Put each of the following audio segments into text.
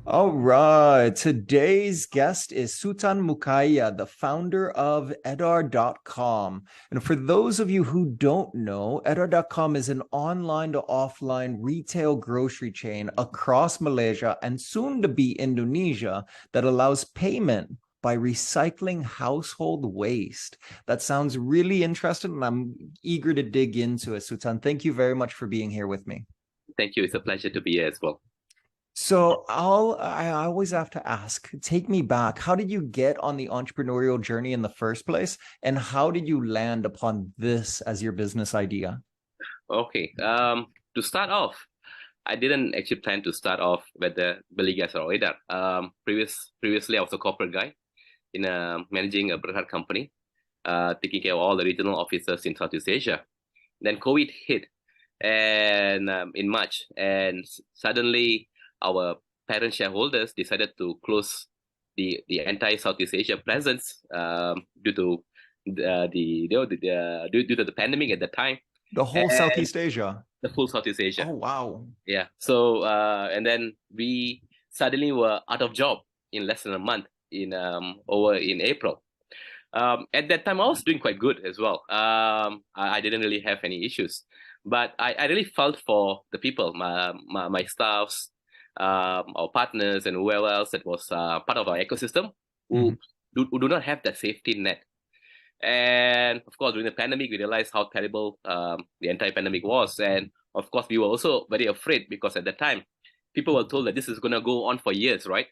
All right. Today's guest is Suthan Mookaiah, the founder of Edar.com. And for those of you who don't know, Edar.com is an online to offline retail grocery chain across Malaysia and soon to be Indonesia that allows payment by recycling household waste. That sounds really interesting, and I'm eager to dig into it. Suthan, thank you very much for being here with me. Thank you. It's a pleasure to be here as well. So I always have to ask, take me back. How did you get on the entrepreneurial journey in the first place? And how did you land upon this as your business idea? Okay. To start off, I didn't actually plan to start off with the Beli Gas or Edar. Previously, I was a corporate guy in managing a product company, taking care of all the regional officers in Southeast Asia. Then COVID hit, and in March, and suddenly our parent shareholders decided to close the entire Southeast Asia presence due to due to the pandemic at the time. The whole And Southeast Asia. the full Southeast Asia. Oh, wow. Yeah. So and then we suddenly were out of job in less than a month in April. At that time, I was doing quite good as well. I didn't really have any issues, but I really felt for the people, my staffs, our partners, and whoever else that was part of our ecosystem who do not have that safety net. And of course, during the pandemic, we realized how terrible the entire pandemic was. And of course, we were also very afraid because at that time, people were told that this is going to go on for years, right?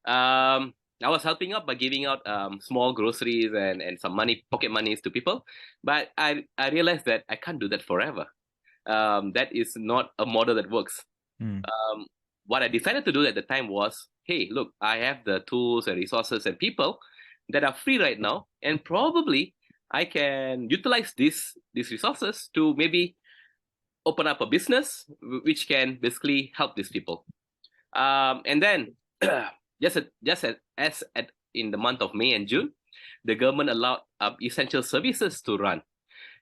I was helping out by giving out small groceries and some money, pocket monies to people. But I realized that I can't do that forever. That is not a model that works. What I decided to do at the time was, hey, look, I have the tools and resources and people that are free right now, and probably I can utilize these resources to maybe open up a business which can basically help these people. And then just as in the month of May and June, the government allowed essential services to run,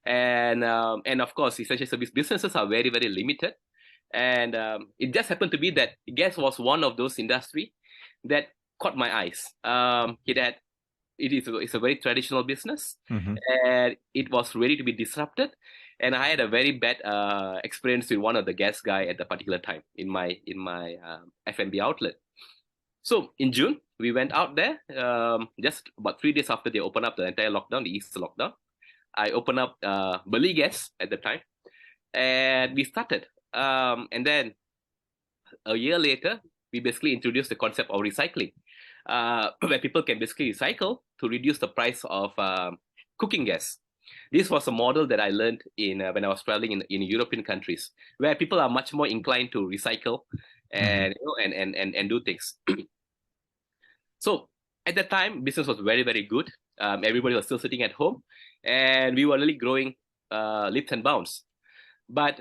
and of course, essential service businesses are very, very limited. And it just happened to be that gas was one of those industry that caught my eyes. It's a very traditional business, and it was ready to be disrupted. And I had a very bad experience with one of the gas guy at the particular time in my F&B outlet. So in June, we went out there just about 3 days after they opened up the entire lockdown, the Easter lockdown. I opened up Beli Gas at the time, and we started. And then a year later, we basically introduced the concept of recycling, where people can basically recycle to reduce the price of cooking gas. This was a model that I learned in when I was traveling in European countries, where people are much more inclined to recycle and and do things. So at that time, business was very, very good. Everybody was still sitting at home, and we were really growing leaps and bounds. But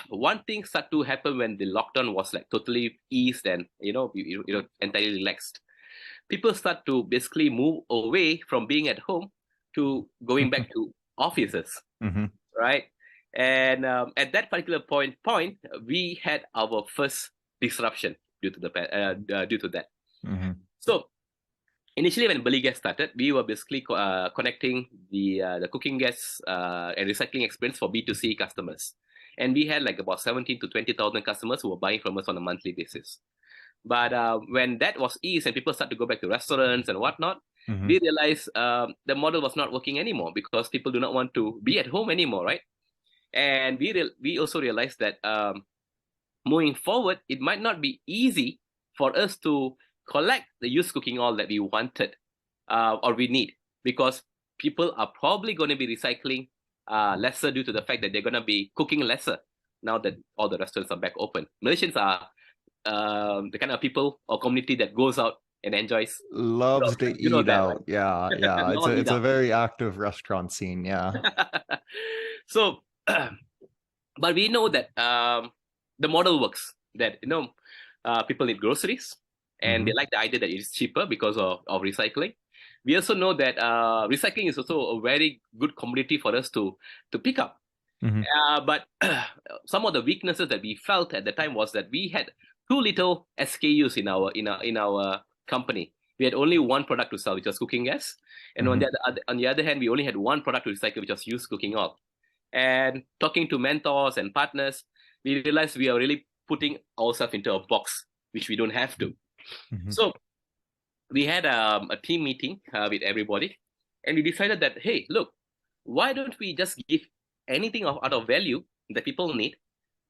one thing started to happen when the lockdown was like totally eased and entirely relaxed. People start to basically move away from being at home to going back to offices, right? And at that particular point, we had our first disruption due to that. So initially, when Beli Gas started, we were basically connecting the cooking gas and recycling experience for B2C customers. And we had like about 17 to 20,000 customers who were buying from us on a monthly basis. But when that was eased and people started to go back to restaurants and whatnot, we realized the model was not working anymore because people do not want to be at home anymore, right? And we also realized that moving forward, it might not be easy for us to collect the used cooking oil that we wanted or we need, because people are probably going to be recycling lesser due to the fact that they're going to be cooking lesser now that all the restaurants are back open. Malaysians are the kind of people or community that goes out and enjoys, loves to eat out. Right? Yeah. It's a very active restaurant scene. Yeah. So, but we know that the model works. That people need groceries, and they like the idea that it's cheaper because of recycling. We also know that recycling is also a very good commodity for us to pick up. But some of the weaknesses that we felt at the time was that we had too little SKUs in our company. We had only one product to sell, which was cooking gas, and on the other hand, we only had one product to recycle, which was used cooking oil. And talking to mentors and partners, we realized we are really putting ourselves into a box, which we don't have to. So we had a team meeting with everybody, and we decided that, hey, look, why don't we just give anything out of value that people need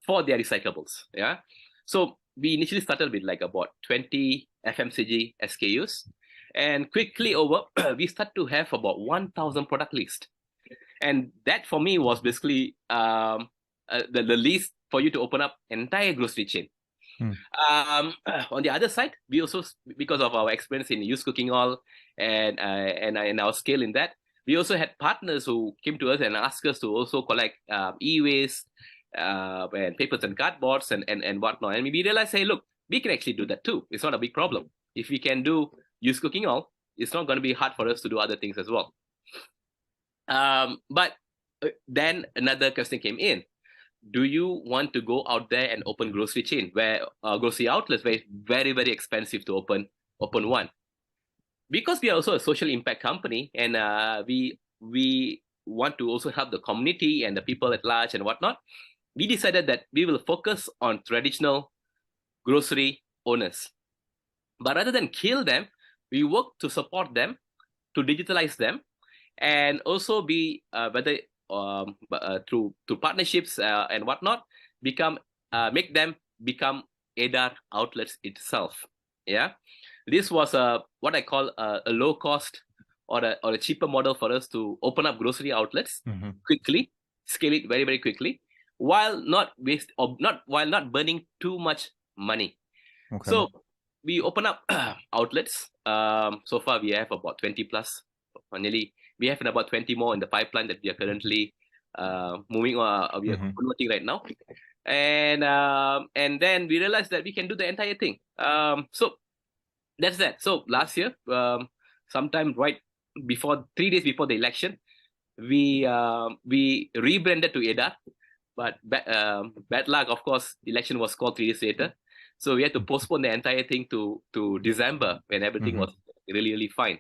for their recyclables? Yeah. So we initially started with like about 20 FMCG SKUs, and quickly over, we start to have about 1,000 product list. And that for me was basically the list for you to open up entire grocery chain. On the other side, we also, because of our experience in used cooking oil and our scale in that, we also had partners who came to us and asked us to also collect e-waste and papers and cardboards and whatnot. And we realized, hey, look, we can actually do that too. It's not a big problem. If we can do used cooking oil, it's not going to be hard for us to do other things as well. But then another question came in. Do you want to go out there and open grocery chain where grocery outlets where it's very, very expensive to open one? Because we are also a social impact company, and we want to also help the community and the people at large and whatnot, we decided that we will focus on traditional grocery owners. But rather than kill them, we work to support them, to digitalize them, and also be whether through partnerships and whatnot, make them become EDAR outlets itself. Yeah, this was what I call a low cost or a cheaper model for us to open up grocery outlets quickly, scale it very, very quickly, while not burning too much money. Okay. So we open up outlets. So far we have about 20 plus, nearly. We have about 20 more in the pipeline that we are currently moving or we are converting right now. And then we realized that we can do the entire thing. So that's that. So last year, sometime right before 3 days before the election, we rebranded to EDAR. But bad luck, of course, the election was called 3 days later. So we had to postpone the entire thing to December when everything was really, really fine.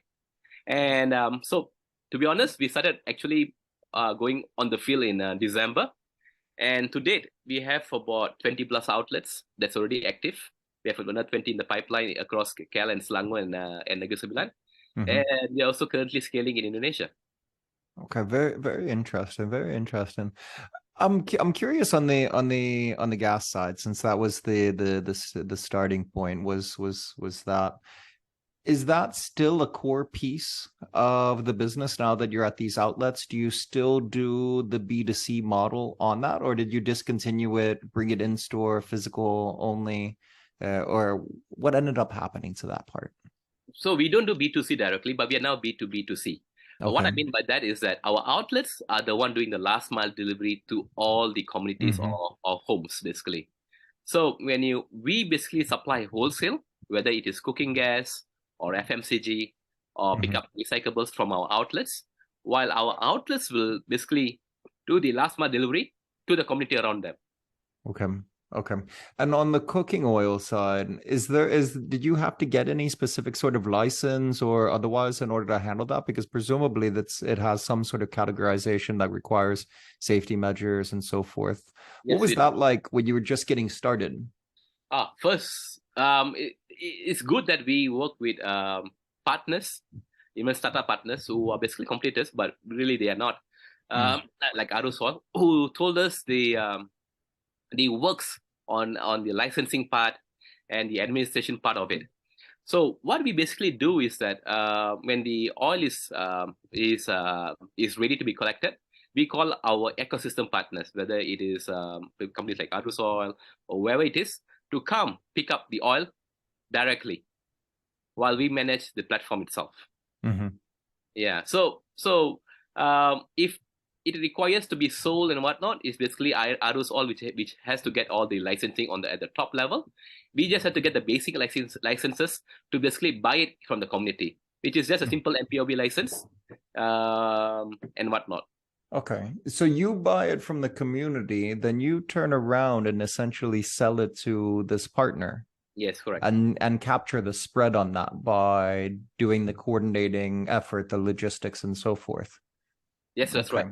And so to be honest, we started actually going on the field in December. And to date, we have about 20 plus outlets that's already active. We have another 20 in the pipeline across KL and Selangor and Negeri Sembilan. And we are also currently scaling in Indonesia. Okay, very, very interesting. Very interesting. I'm curious on the gas side, since that was the starting point. Was that, is that still a core piece of the business now that you're at these outlets? Do you still do the B2C model on that, or did you discontinue it, bring it in store, physical only, or what ended up happening to that part? So we don't do B2C directly, but we are now B2B2C. Okay. What I mean by that is that our outlets are the one doing the last mile delivery to all the communities or homes, basically. So we basically supply wholesale, whether it is cooking gas or FMCG or pick up recyclables from our outlets, while our outlets will basically do the last mile delivery to the community around them. Okay. And on the cooking oil side, did you have to get any specific sort of license or otherwise in order to handle that? Because presumably it has some sort of categorization that requires safety measures and so forth. Yes, what was that like when you were just getting started? First, it's good that we work with partners, even startup partners who are basically competitors, but really they are not. Like Arus Oil, who told us the works on the licensing part and the administration part of it. So what we basically do is that when the oil is ready to be collected, we call our ecosystem partners, whether it is companies like Arus Oil or wherever it is, to come pick up the oil directly while we manage the platform itself. Yeah. So if it requires to be sold and whatnot, is basically Arus Oil, which has to get all the licensing at the top level. We just have to get the basic licenses to basically buy it from the community, which is just a simple MPOB license and whatnot. Okay, so you buy it from the community, then you turn around and essentially sell it to this partner. Yes, correct. and capture the spread on that by doing the coordinating effort, the logistics, and so forth. Yes, that's right.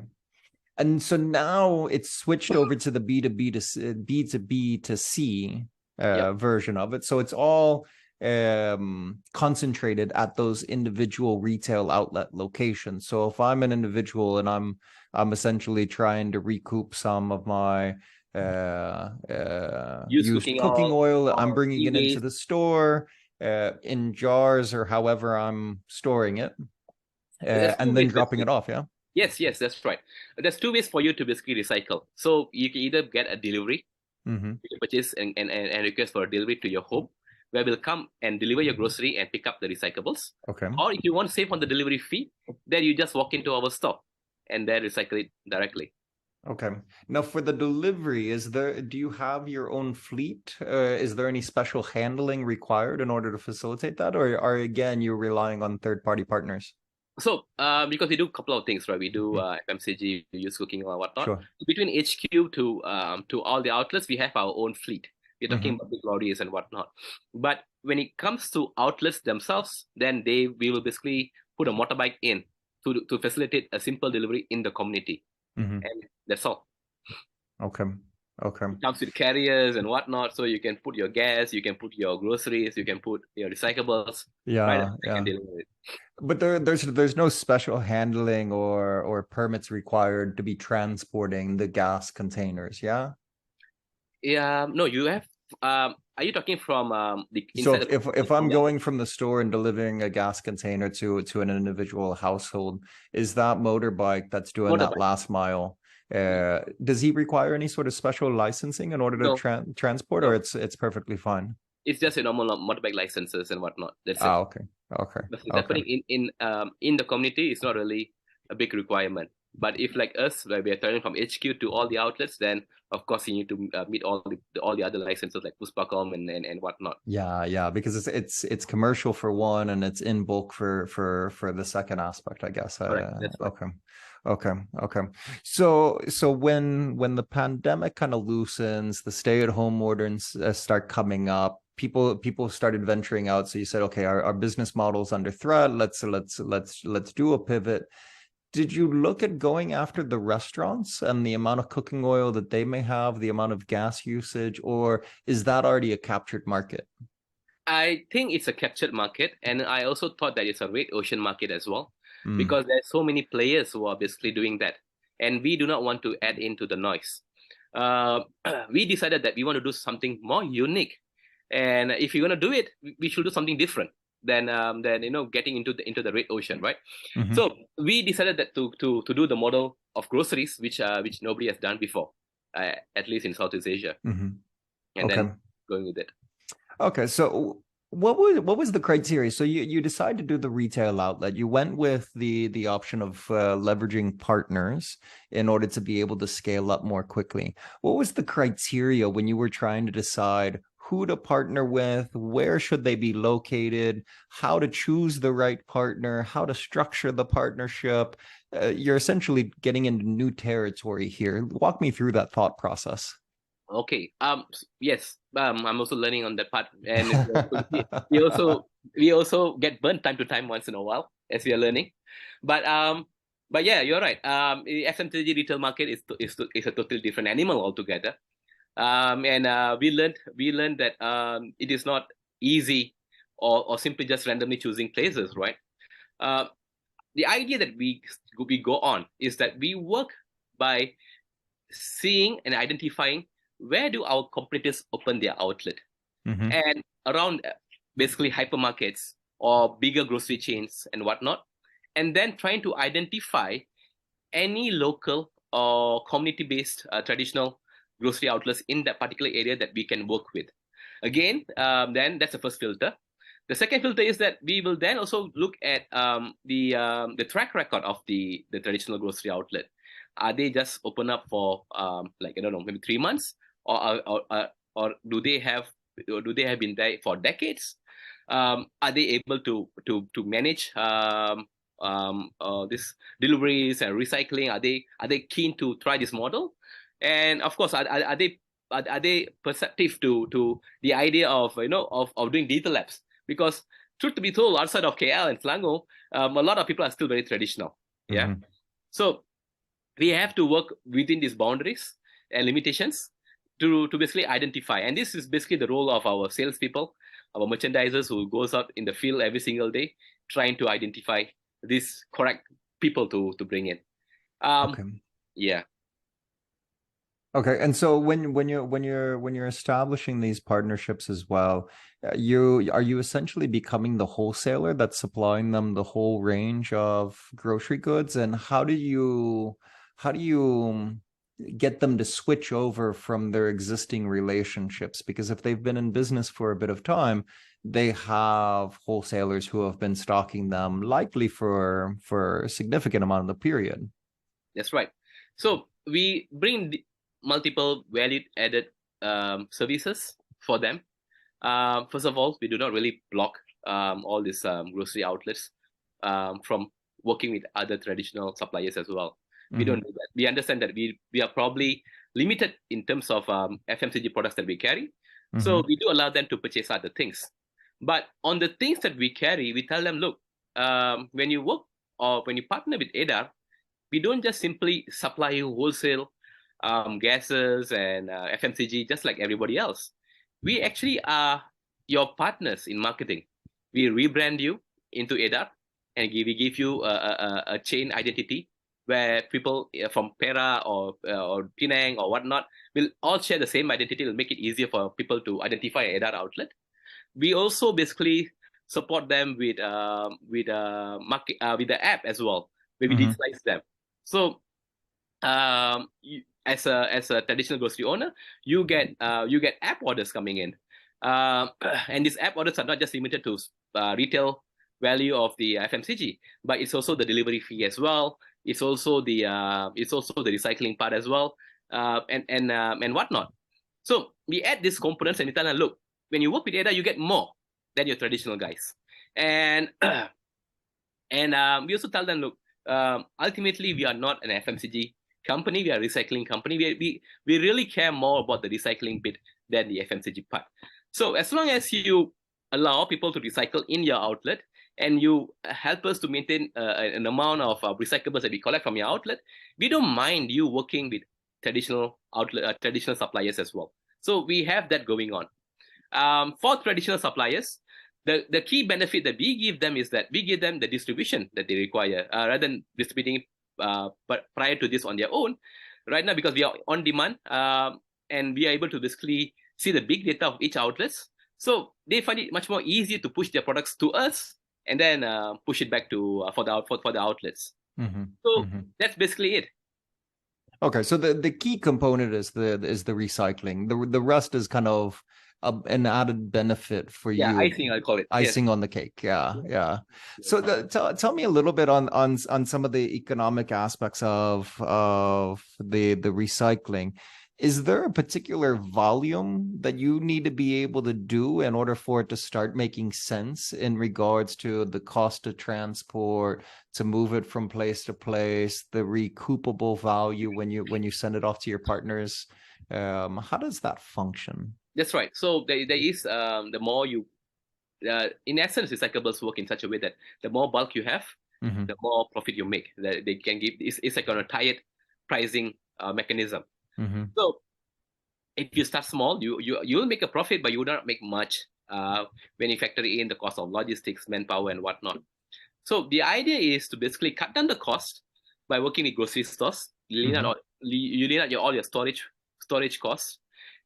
And so now it's switched over to the B2B to C version of it. So it's all concentrated at those individual retail outlet locations. So if I'm an individual and I'm essentially trying to recoup some of my used cooking oil, I'm bringing it into the store in jars or however I'm storing it, and then dropping it off. Yeah. Yes, that's right. There's two ways for you to basically recycle. So you can either get a delivery, you can purchase and request for a delivery to your home, where we'll come and deliver your grocery and pick up the recyclables. Okay. Or if you want to save on the delivery fee, then you just walk into our store and then recycle it directly. Okay. Now for the delivery, do you have your own fleet? Is there any special handling required in order to facilitate that? Or are again, you're relying on third-party partners? So, because we do a couple of things, right? We do FMCG, we use cooking or whatnot. Sure. Between HQ to all the outlets, we have our own fleet. We're talking about big lorries and whatnot. But when it comes to outlets themselves, then we will basically put a motorbike in to facilitate a simple delivery in the community, and that's all. Okay. It comes with carriers and whatnot, so you can put your gas, you can put your groceries, you can put your recyclables. Yeah. But there's no special handling or permits required to be transporting the gas containers. Yeah. Yeah. No, you have. Are you talking from the? So if I'm going from the store and delivering a gas container to an individual household, is that motorbike that's doing that last mile? Does he require any sort of special licensing in order to transport, or it's perfectly fine? It's just a normal motorbike licenses and whatnot. That's it. Okay. Happening in the community, it's not really a big requirement. But if like us, where we are turning from HQ to all the outlets, then of course you need to meet all the other licenses like Puspacom and whatnot. Yeah, because it's commercial for one, and it's in bulk for the second aspect, I guess. Correct. That's right. Okay. So when the pandemic kind of loosens, the stay-at-home orders start coming up, people started venturing out. So you said, okay, our business model's under threat. Let's do a pivot. Did you look at going after the restaurants and the amount of cooking oil that they may have, the amount of gas usage, or is that already a captured market? I think it's a captured market, and I also thought that it's a red ocean market as well, because there's so many players who are basically doing that, and we do not want to add into the noise. We decided that we want to do something more unique, and if you're going to do it, we should do something different than getting into the red ocean, right? So we decided that to do the model of groceries, which nobody has done before, at least in Southeast Asia, and then going with it. Okay, so what was the criteria? So you decided to do the retail outlet. You went with the option of leveraging partners in order to be able to scale up more quickly. What was the criteria when you were trying to decide who to partner with, where should they be located, how to choose the right partner, how to structure the partnership? You're essentially getting into new territory here. Walk me through that thought process. Okay. Yes. I'm also learning on that part, and we also get burnt time to time once in a while as we are learning. But yeah, you're right. The FMCG retail market is a totally different animal altogether. And we learned that it is not easy or simply just randomly choosing places, right? The idea that we go on is that we work by seeing and identifying where do our competitors open their outlet, and around basically hypermarkets or bigger grocery chains and whatnot, and then trying to identify any local or community-based traditional grocery outlets in that particular area that we can work with. Again, then that's the first filter. The second filter is that we will then also look at the track record of the traditional grocery outlet. Are they just open up for maybe 3 months, or do they have been there for decades? Are they able to manage this deliveries and recycling? Are they keen to try this model? And of course, are they are they perceptive to the idea of of doing digital labs? Because truth to be told, outside of KL and Selangor, a lot of people are still very traditional. Yeah. Mm-hmm. So we have to work within these boundaries and limitations to basically identify. And this is basically the role of our salespeople, our merchandisers who goes out in the field every single day, trying to identify these correct people to bring in. Okay. Yeah. Okay, and so when you're establishing these partnerships as well, are you essentially becoming the wholesaler that's supplying them the whole range of grocery goods, and how do you get them to switch over from their existing relationships? Because if they've been in business for a bit of time, they have wholesalers who have been stocking them likely for a significant amount of the period. That's right. So we bring multiple value-added services for them. First of all, we do not really block all these grocery outlets from working with other traditional suppliers as well. We don't do that. We understand that we are probably limited in terms of FMCG products that we carry. So we do allow them to purchase other things. But on the things that we carry, we tell them, look, when you work or when you partner with ADAR, we don't just simply supply you wholesale gases and FMCG just like everybody else. We actually are your partners in marketing. We rebrand you into ADAR, and we give you a chain identity where people from Pera or Penang or whatnot will all share the same identity. Will make it easier for people to identify an ADAR outlet. We also basically support them with the app as well, where we digitalize them. So as a traditional grocery owner, you get app orders coming in, and these app orders are not just limited to retail value of the FMCG, but it's also the delivery fee as well. It's also the recycling part as well, and whatnot. So we add these components and we tell them, look, when you work with ADA, you get more than your traditional guys, and we also tell them, look, ultimately we are not an FMCG company, we are a recycling company. We really care more about the recycling bit than the FMCG part. So as long as you allow people to recycle in your outlet and you help us to maintain an amount of recyclables that we collect from your outlet, we don't mind you working with traditional suppliers as well. So we have that going on. For traditional suppliers, the key benefit that we give them is that we give them the distribution that they require, rather than distributing but prior to this on their own. Right now, because we are on demand, and we are able to basically see the big data of each outlets, so they find it much more easier to push their products to us and then push it back to for the outlets. So that's basically it. Okay, so the key component is the recycling. The rest is kind of an added benefit for you. Icing, I call it. Icing on the cake. Yeah. So tell me a little bit on some of the economic aspects of the recycling. Is there a particular volume that you need to be able to do in order for it to start making sense in regards to the cost of transport, to move it from place to place, the recoupable value when you send it off to your partners? How does that function? That's right. So there is the more you, in essence, recyclables work in such a way that the more bulk you have, the more profit you make. That they can give. It's like on a tied pricing mechanism. So if you start small, you'll make a profit, but you will not make much when you factor in the cost of logistics, manpower, and whatnot. So the idea is to basically cut down the cost by working with grocery stores. You lean out all your storage costs,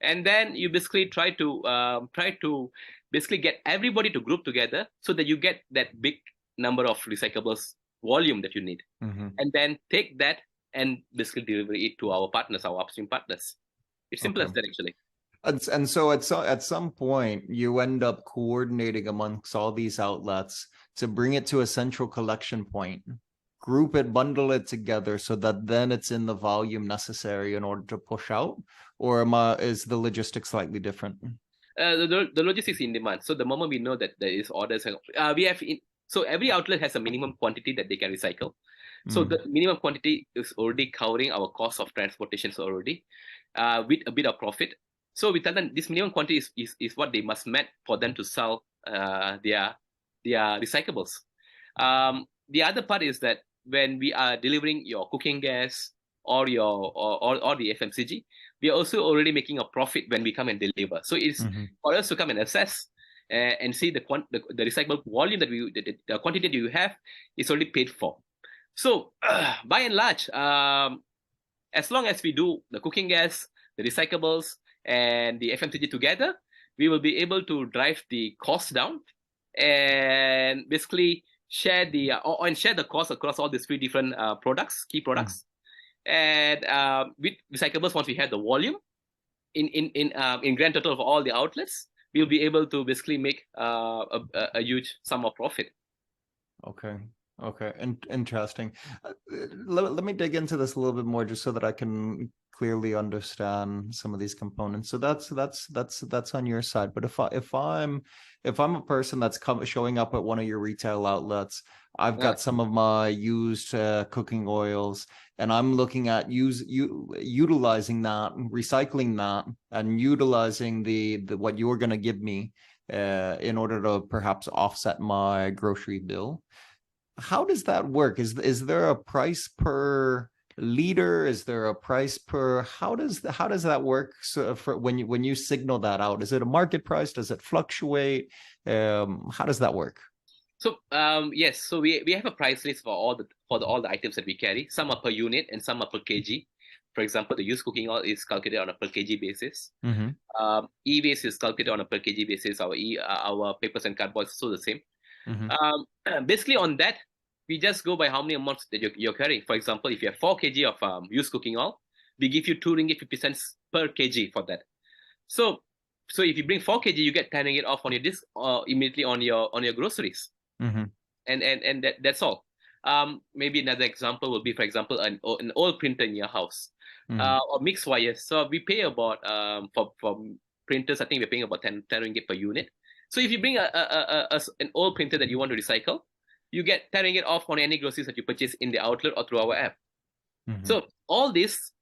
and then you basically try to basically get everybody to group together so that you get that big number of recyclables volume that you need, and then take that and basically deliver it to our partners, our upstream partners. It's simple as that, actually. And so at some point, you end up coordinating amongst all these outlets to bring it to a central collection point, group it, bundle it together so that then it's in the volume necessary in order to push out? Or is the logistics slightly different? The logistics in demand. So the moment we know that there is orders, we have so every outlet has a minimum quantity that they can recycle. So the minimum quantity is already covering our cost of transportation already, with a bit of profit. So we tell them this minimum quantity is what they must met for them to sell their recyclables. The other part is that when we are delivering your cooking gas or your or the FMCG, we are also already making a profit when we come and deliver. So it's for us to come and assess and see the recyclable volume that the quantity that you have is already paid for. So by and large, as long as we do the cooking gas, the recyclables, and the FMCG together, we will be able to drive the cost down and basically share the cost across all these three different key products. And with recyclables, once we have the volume in grand total of all the outlets, we'll be able to basically make a huge sum of profit. Okay. Interesting. Let me dig into this a little bit more, just so that I can clearly understand some of these components. So that's on your side. But if I'm a person that's showing up at one of your retail outlets, I've got some of my used cooking oils, and I'm looking at utilizing that, recycling that, and utilizing the what you're going to give me in order to perhaps offset my grocery bill. How does that work? Is there a price per liter? Is there a price per? How does that work? So for when you signal that out, is it a market price? Does it fluctuate? How does that work? So yes, so we have a price list for all the items that we carry. Some are per unit and some are per kg. For example, the used cooking oil is calculated on a per kg basis. E-waste is calculated on a per kg basis. Our papers and cardboard is also the same. Basically on that, we just go by how many amounts that you're carrying. For example, if you have 4 kg of used cooking oil, we give you 2 ringgit 50 cents per kg for that. So if you bring 4 kg, you get 10 ringgit off on your disc immediately on your groceries. And that's all. Maybe another example would be, for example, an old printer in your house, or mixed wires. So we pay about for printers, I think we're paying about 10 ringgit per unit. So if you bring an old printer that you want to recycle, you get 10 ringgit off on any groceries that you purchase in the outlet or through our app. So all these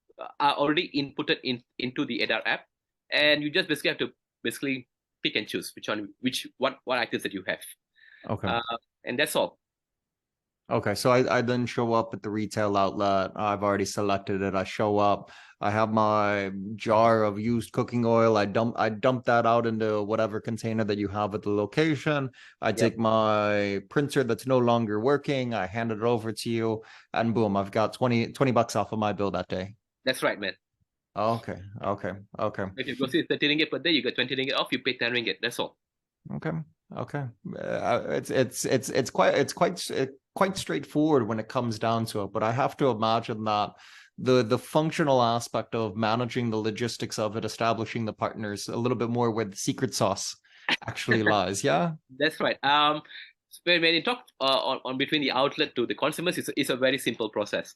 are already inputted into the EDAR app, and you just basically have to pick and choose what items that you have. Okay. And that's all. Okay, so I then show up at the retail outlet. I've already selected it. I show up. I have my jar of used cooking oil. I dump that out into whatever container that you have at the location. I take my printer that's no longer working. I hand it over to you, and boom, I've got 20 bucks off of my bill that day. That's right, man. Okay. If you go see 30 ringgit per day, you get 20 ringgit off. You pay 10 ringgit. That's all. Okay. It's quite straightforward when it comes down to it, but I have to imagine that the functional aspect of managing the logistics of it, establishing the partners, a little bit more where the secret sauce actually lies. Yeah, that's right. When you talk on between the outlet to the consumers, it's a very simple process.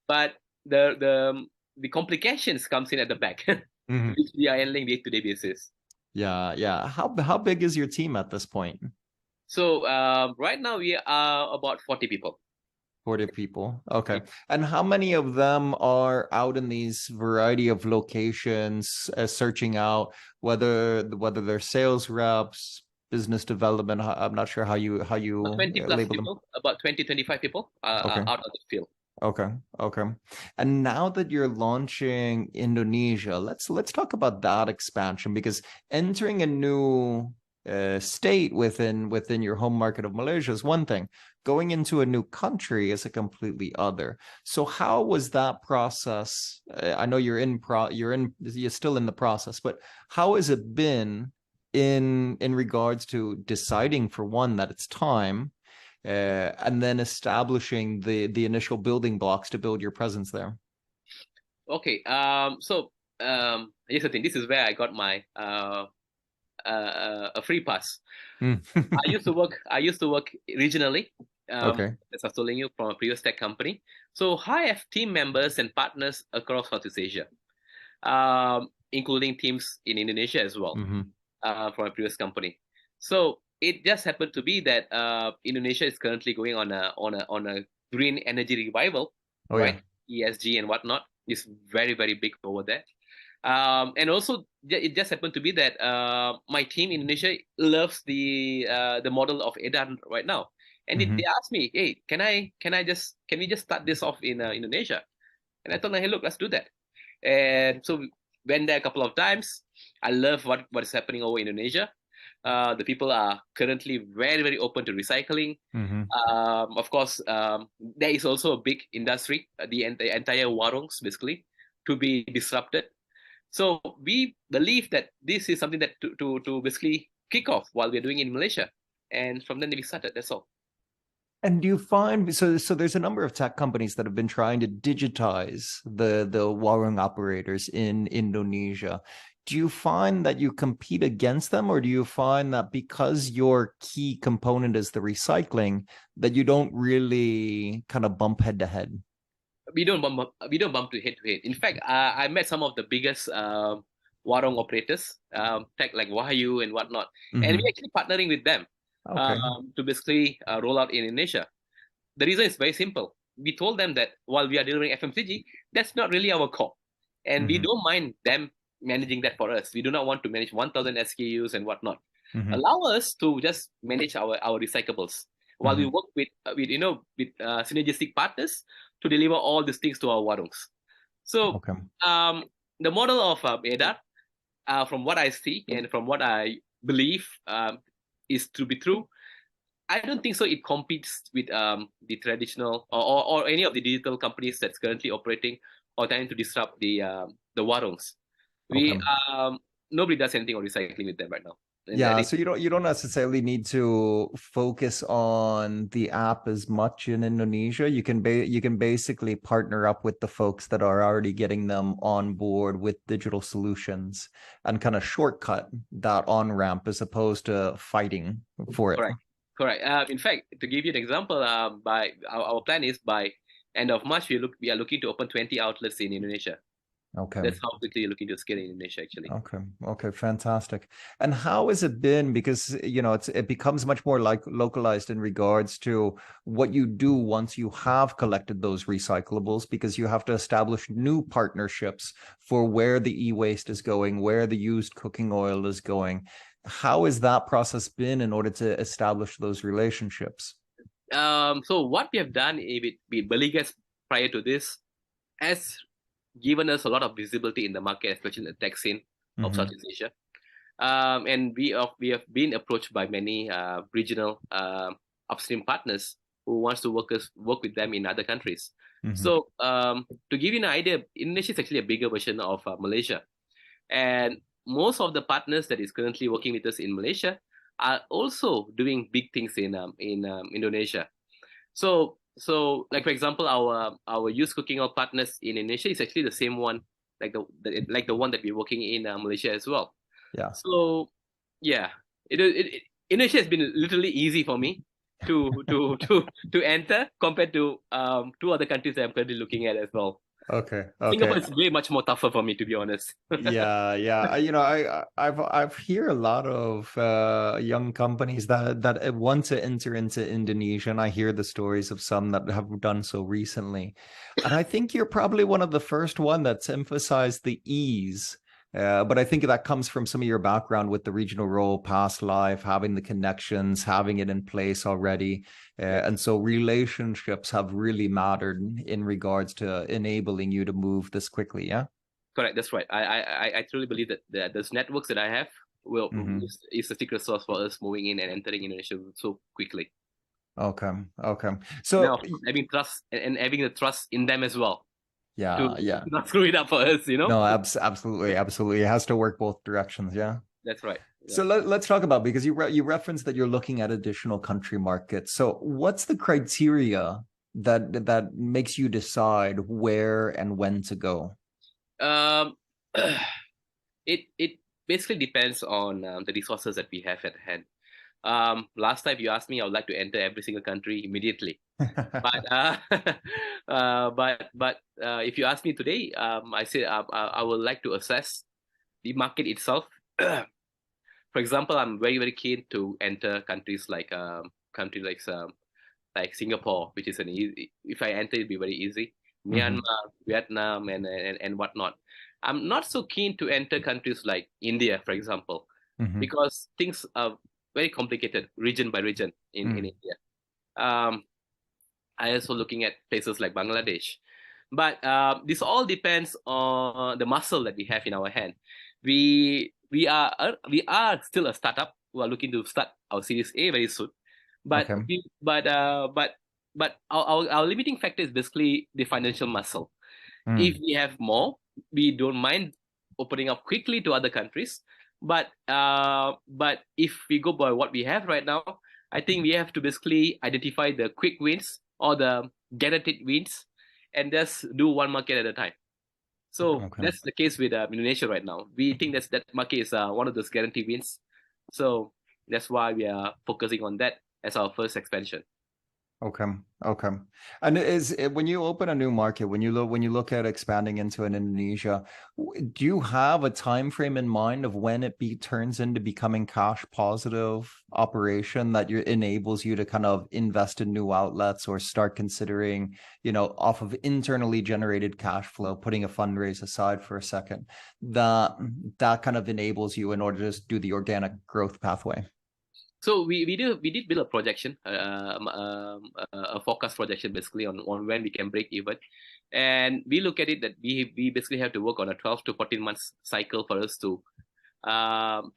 But the complications comes in at the back, which we are handling day-to-day basis. Yeah. How big is your team at this point? So right now we are about 40 people. 40 people. Okay. And how many of them are out in these variety of locations, searching out whether they're sales reps, business development? I'm not sure how you 20 plus label people, them. about 20-25 people are out of the field. Okay. And now that you're launching Indonesia, let's talk about that expansion, because entering a new state within your home market of Malaysia is one thing. Going into a new country is a completely other. So how was that process? I know you're still in the process, but how has it been in regards to deciding, for one, that it's time, and then establishing the initial building blocks to build your presence there? Okay. So here's the thing. This is where I got my a free pass. I used to work regionally. Okay. As I was telling you, from a previous tech company. So I have team members and partners across Southeast Asia, including teams in Indonesia as well, from a previous company. So it just happened to be that Indonesia is currently going on a green energy revival, right? Yeah. ESG and whatnot is very, very big over there. And also, it just happened to be that my team in Indonesia loves the model of EDAR right now, and they asked me, "Hey, can we just start this off in Indonesia?" And I told them, "Hey, look, let's do that." And so we went there a couple of times. I love what is happening over in Indonesia. The people are currently very, very open to recycling. Of course, there is also a big industry, the entire warungs basically, to be disrupted. So we believe that this is something that to basically kick off while we're doing it in Malaysia. And from then we started, that's all. And do you find, so there's a number of tech companies that have been trying to digitize the warung operators in Indonesia. Do you find that you compete against them, or do you find that because your key component is the recycling, that you don't really kind of bump head to head? We don't bump to head. In fact, I met some of the biggest warung operators, tech like Wahyu and whatnot, and we're actually partnering with them to basically roll out in Indonesia. The reason is very simple. We told them that while we are delivering FMCG, that's not really our core, and we don't mind them managing that for us. We do not want to manage 1,000 SKUs and whatnot. Allow us to just manage our recyclables while we work with synergistic partners to deliver all these things to our warungs. So the model of EDAR, from what I see and from what I believe is to be true, I don't think so. It competes with the traditional or any of the digital companies that's currently operating or trying to disrupt the warungs. Nobody does anything on recycling with them right now. Yeah, so you don't necessarily need to focus on the app as much in Indonesia. You can basically partner up with the folks that are already getting them on board with digital solutions and kind of shortcut that on ramp as opposed to fighting for it. Correct. In fact, to give you an example, by our plan is by end of March we are looking to open 20 outlets in Indonesia. Okay. That's how quickly you're looking to scale in Indonesia, actually. Okay, fantastic. And how has it been? Because it becomes much more like localized in regards to what you do once you have collected those recyclables, because you have to establish new partnerships for where the e-waste is going, where the used cooking oil is going. How has that process been in order to establish those relationships? So what we have done with Baligas prior to this has given us a lot of visibility in the market, especially in the tech scene of Southeast Asia. And we have been approached by many regional upstream partners who wants to work with them in other countries. So to give you an idea, Indonesia is actually a bigger version of Malaysia, and most of the partners that is currently working with us in Malaysia are also doing big things in Indonesia. So like for example, our used cooking oil partners in Indonesia is actually the same one, like the one that we're working in Malaysia as well. Yeah. So yeah, Indonesia has been literally easy for me to enter compared to two other countries that I'm currently looking at as well. Okay. Singapore is way much more tougher for me, to be honest. Yeah. I've hear a lot of young companies that want to enter into Indonesia, and I hear the stories of some that have done so recently. And I think you're probably one of the first one that's emphasized the ease. But I think that comes from some of your background with the regional role, past life, having the connections, having it in place already. And so relationships have really mattered in regards to enabling you to move this quickly. Yeah. Correct. That's right. I truly believe that those networks that I have is the secret sauce for us moving in and entering Indonesia so quickly. Okay. So now, having trust and having the trust in them as well. To not screw it up for us, No, absolutely. It has to work both directions. Yeah. That's right. So let's talk about, because you referenced that you're looking at additional country markets. So what's the criteria that makes you decide where and when to go? It basically depends on the resources that we have at hand. Last time you asked me, I would like to enter every single country immediately. But if you ask me today, I say I would like to assess the market itself. For example, I'm very, very keen to enter countries like Singapore, which is an easy. If I enter, it'd be very easy. Myanmar, Vietnam, and whatnot. I'm not so keen to enter countries like India, for example, because things are very complicated region by region in India. I also looking at places like Bangladesh, but this all depends on the muscle that we have in our hand. We are still a startup who are looking to start our Series A very soon, but our limiting factor is basically the financial muscle. If we have more, we don't mind opening up quickly to other countries. But if we go by what we have right now, I think we have to basically identify the quick wins or the guaranteed wins, and just do one market at a time. So that's the case with Indonesia right now. We think that market is one of those guaranteed wins. So that's why we are focusing on that as our first expansion. Okay. And when you open a new market, when you look at expanding into an Indonesia, do you have a time frame in mind of when it turns into becoming cash positive operation that enables you to kind of invest in new outlets or start considering, off of internally generated cash flow, putting a fundraise aside for a second, that kind of enables you in order to just do the organic growth pathway? So we did build a projection, a forecast projection basically on when we can break even, and we look at it that we basically have to work on a 12 to 14 months cycle for us to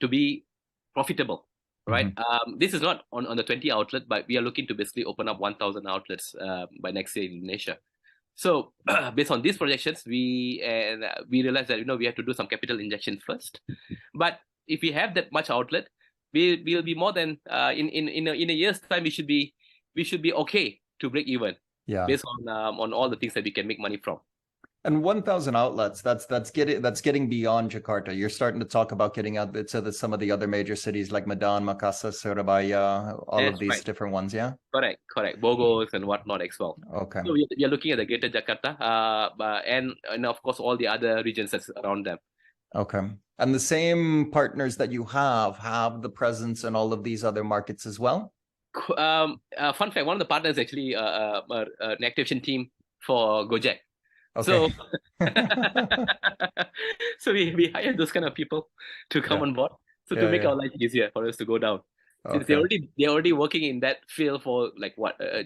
be profitable, right? This is not on the 20 outlet, but we are looking to basically open up 1,000 outlets by next year in Indonesia. So based on these projections, we realized that we have to do some capital injection first, but if we have that much outlet, we'll be more than in a year's time. We should be okay to break even. Yeah. Based on all the things that we can make money from. And 1,000 outlets, that's getting beyond Jakarta. You're starting to talk about getting out to some of the other major cities like Medan, Makassar, Surabaya, all of these different ones, yeah? Correct. Bogos and whatnot as well. Okay. So we are looking at the greater Jakarta, and of course all the other regions that's around them. Okay. And the same partners that you have the presence in all of these other markets as well? Fun fact, one of the partners is actually an activation team for Gojek. Okay. So we hire those kind of people to come on board, to make our life easier for us to go down. Since they're already working in that field for like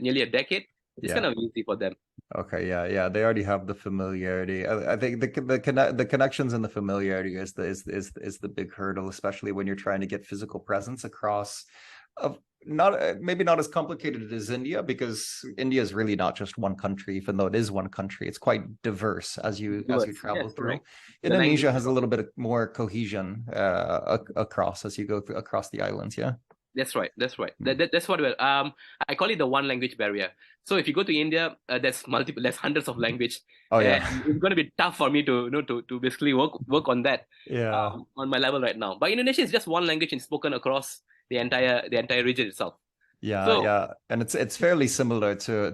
nearly a decade, it's kind of easy for them. Okay, yeah, they already have the familiarity. I think the connections and the familiarity is the big hurdle, especially when you're trying to get physical presence across maybe not as complicated as India, because India is really not just one country, even though it is one country. It's quite diverse as you travel through. Right. Indonesia has a little bit more cohesion across as you go across the islands. Yeah. That's right. That's what I call it the one language barrier. So if you go to India, there's hundreds of language. Oh yeah. And it's going to be tough for me to basically work on that. Yeah. On my level right now. But Indonesia is just one language and spoken across the entire region itself. Yeah, and it's fairly similar to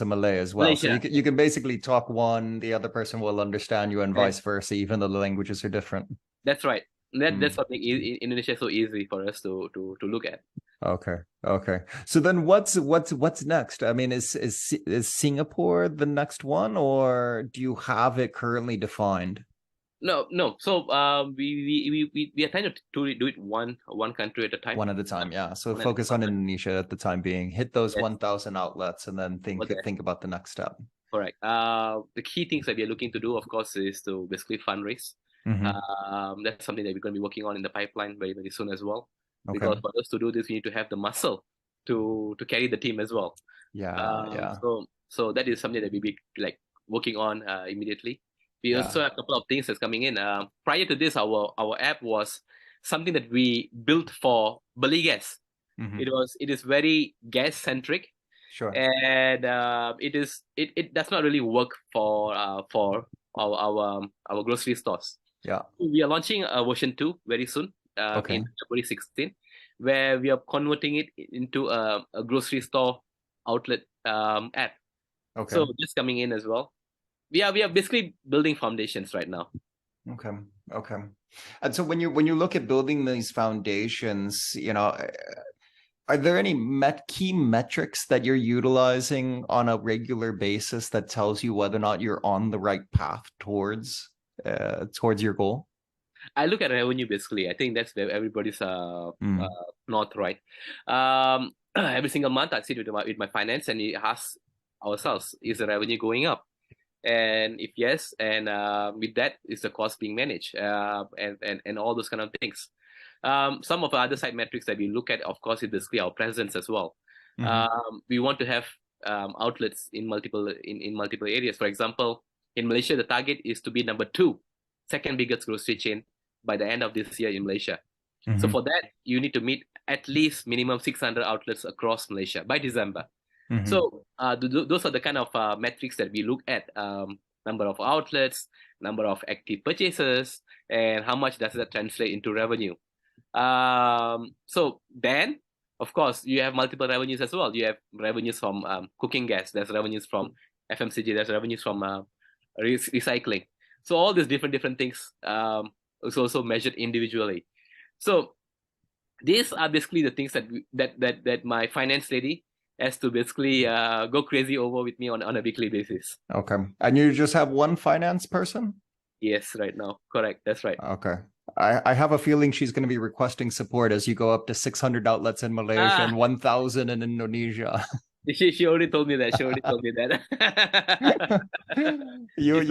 Malay as well. Malaysia. So you can basically talk one, the other person will understand you, and vice versa, even though the languages are different. That's right. That's what makes Indonesia so easy for us to look at. Okay. So then what's next? I mean, is Singapore the next one, or do you have it currently defined? No. So we are trying to do it one country at a time. One at a time, yeah. So focus on Indonesia at the time being. Hit those 1,000 outlets, and then think about the next step. Correct. The key things that we are looking to do, of course, is to basically fundraise. That's something that we're going to be working on in the pipeline very, very soon as well. Okay. Because for us to do this, we need to have the muscle to carry the team as well. Yeah. So that is something that we'll be like working on immediately. We also have a couple of things that's coming in. Prior to this, our app was something that we built for Bali gas. It is very gas centric. Sure. And it does not really work for our grocery stores. Yeah. We are launching a version 2 very soon, in February 16, where we are converting it into a grocery store outlet app. Okay. So just coming in as well. We are basically building foundations right now. Okay. And so when you look at building these foundations, are there any key metrics that you're utilizing on a regular basis that tells you whether or not you're on the right path towards towards your goal? I look at revenue basically. I think that's where everybody's north, right? Every single month I sit with my finance and we ask ourselves, is the revenue going up? And if yes, and with that, is the cost being managed, and all those kind of things. Some of the other side metrics that we look at, of course, is basically our presence as well. We want to have outlets in multiple areas. For example, in Malaysia, the target is to be number 2, second biggest grocery chain by the end of this year in Malaysia. So for that, you need to meet at least minimum 600 outlets across Malaysia by December. So those are the kind of metrics that we look at: number of outlets, number of active purchasers, and how much does that translate into revenue. So then, of course, you have multiple revenues as well. You have revenues from cooking gas. There's revenues from FMCG. There's revenues from recycling. So all these different things is also measured individually. So these are basically the things that my finance lady has to basically go crazy over with me on a weekly basis. Okay. And you just have one finance person? Yes, right now. Correct. That's right. Okay. I have a feeling she's going to be requesting support as you go up to 600 outlets in Malaysia and 1,000 in Indonesia. She already told me that. You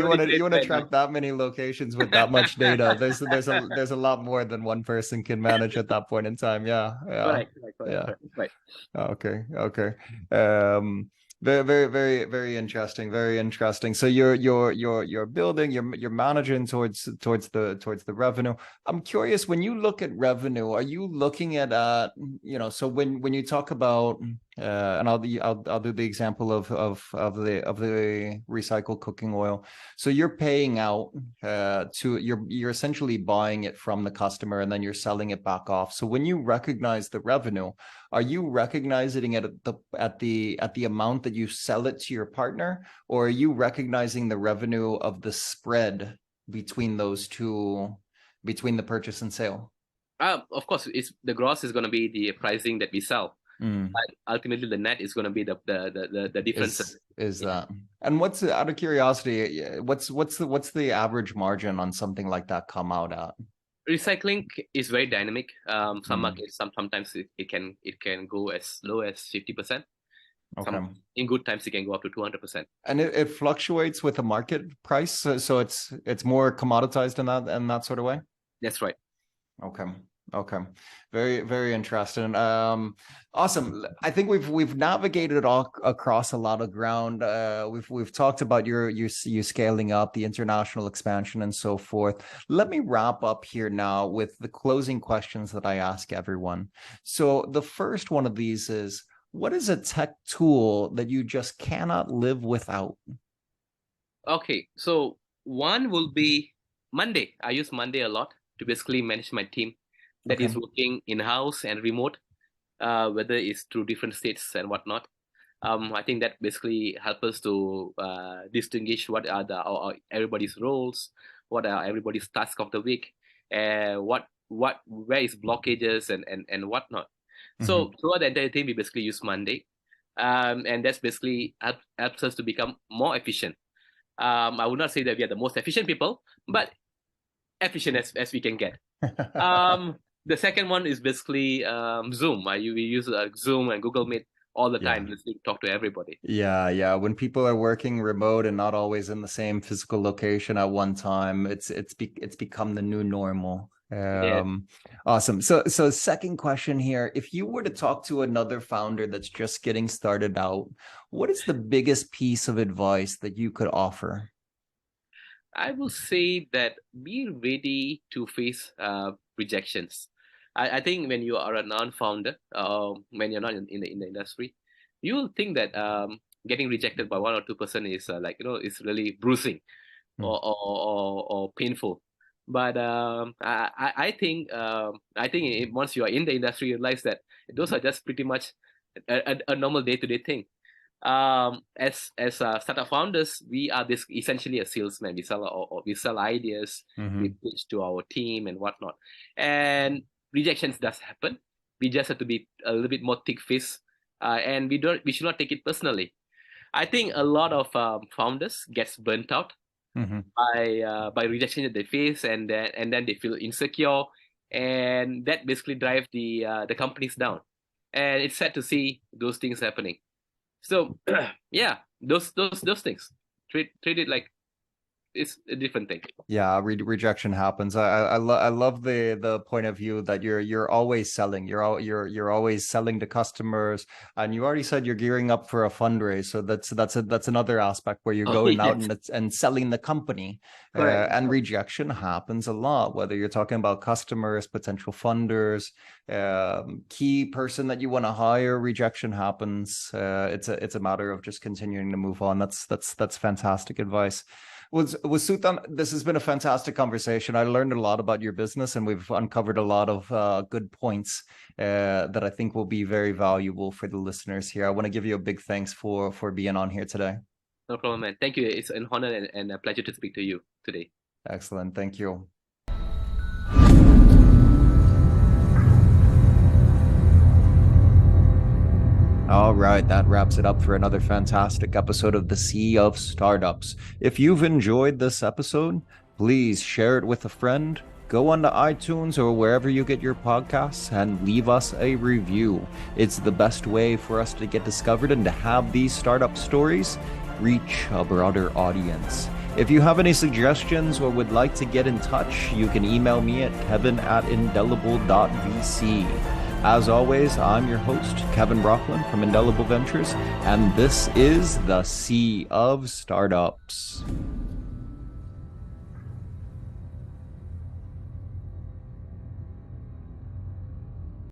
want to track that many locations with that much data. There's a lot more than one person can manage at that point in time. Yeah. Correct. Yeah. Right. Okay. Very interesting. Very interesting. So you're building, you're managing towards the revenue. I'm curious, when you look at revenue, are you looking at so when you talk about and I'll do the example of the recycled cooking oil. So you're paying out you're essentially buying it from the customer and then you're selling it back off. So when you recognize the revenue, are you recognizing it at the amount that you sell it to your partner, or are you recognizing the revenue of the spread between those two, between the purchase and sale? Of course, it's the gross is going to be the pricing that we sell. But ultimately, the net is going to be the difference. Is that? And what's, out of curiosity, what's the average margin on something like that come out at? Recycling is very dynamic. Some markets, sometimes it can go as low as 50%. Okay. In good times, it can go up to 200%. And it fluctuates with the market price, so it's more commoditized in that sort of way. That's right. Okay. Very interesting. Awesome. I think we've navigated all across a lot of ground. We've talked about you scaling up, the international expansion and so forth. Let me wrap up here now with the closing questions that I ask everyone. So the first one of these is, what is a tech tool that you just cannot live without? Okay, so one will be Monday. I use Monday a lot to basically manage my team that is working in-house and remote, whether it's through different states and whatnot. I think that basically helps us to distinguish what are everybody's roles, what are everybody's tasks of the week, where is blockages and whatnot. So throughout the entire team, we basically use Monday, and that's basically helps us to become more efficient. I would not say that we are the most efficient people, but efficient as we can get. The second one is basically Zoom. We use Zoom and Google Meet all the time to talk to everybody. Yeah. When people are working remote and not always in the same physical location at one time, it's become the new normal. Awesome. So second question here, if you were to talk to another founder that's just getting started out, what is the biggest piece of advice that you could offer? I will say that be ready to face rejections. I think when you are a non-founder, when you're not in the industry, you will think that getting rejected by 1 or 2% is it's really bruising or painful. But I think once you are in the industry, you realize that those are just pretty much a normal day-to-day thing. As startup founders, we are essentially a salesman. We sell ideas, we pitch to our team and whatnot. And rejections does happen. We just have to be a little bit more thick-faced, and we should not take it personally. I think a lot of founders gets burnt out by rejection that they face, and then they feel insecure, and that basically drive the companies down. And it's sad to see those things happening. So yeah, those things, treat it like it's a different thing. Yeah, rejection happens. I love the point of view that you're always selling. You're always selling to customers, and you already said you're gearing up for a fundraise. So that's another aspect where you're going out and selling the company. And rejection happens a lot, whether you're talking about customers, potential funders, key person that you want to hire. Rejection happens. It's a matter of just continuing to move on. That's fantastic advice. Was Suthan, this has been a fantastic conversation. I learned a lot about your business, and we've uncovered a lot of good points that I think will be very valuable for the listeners here. I want to give you a big thanks for being on here today. No problem, man. Thank you. It's an honor and a pleasure to speak to you today. Excellent. Thank you. All right, that wraps it up for another fantastic episode of The Sea of Startups. If you've enjoyed this episode, please share it with a friend. Go onto iTunes or wherever you get your podcasts and leave us a review. It's the best way for us to get discovered and to have these startup stories reach a broader audience. If you have any suggestions or would like to get in touch, you can email me at kevin@indelible.vc. As always, I'm your host, Kevin Brocklin from Indelible Ventures, and this is The Sea of Startups.